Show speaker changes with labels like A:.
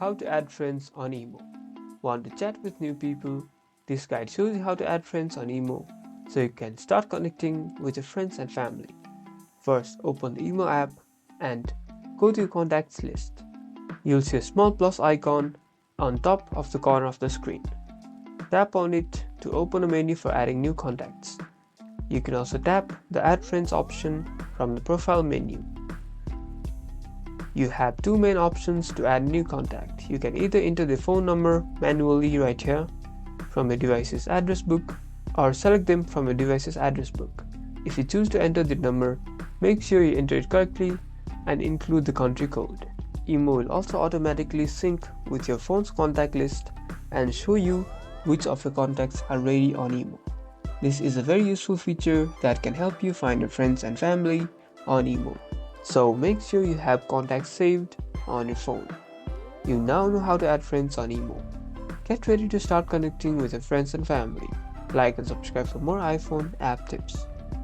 A: How to add friends on IMO. Want to chat with new people? This guide shows you how to add friends on IMO so you can start connecting with your friends and family. First, open the IMO app and go to your contacts list. You'll see a small plus icon on top of the corner of the screen. Tap on it to open a menu for adding new contacts. You can also tap the Add Friends option from the profile menu. You have two main options to add new contact. You can either enter the phone number manually right here from your device's address book or select them from your device's address book. If you choose to enter the number, make sure you enter it correctly and include the country code. IMO will also automatically sync with your phone's contact list and show you which of your contacts are ready on IMO. This is a very useful feature that can help you find your friends and family on IMO. So make sure you have contacts saved on your phone. You now know how to add friends on IMO. Get ready to start connecting with your friends and family. Like and subscribe for more iPhone app tips.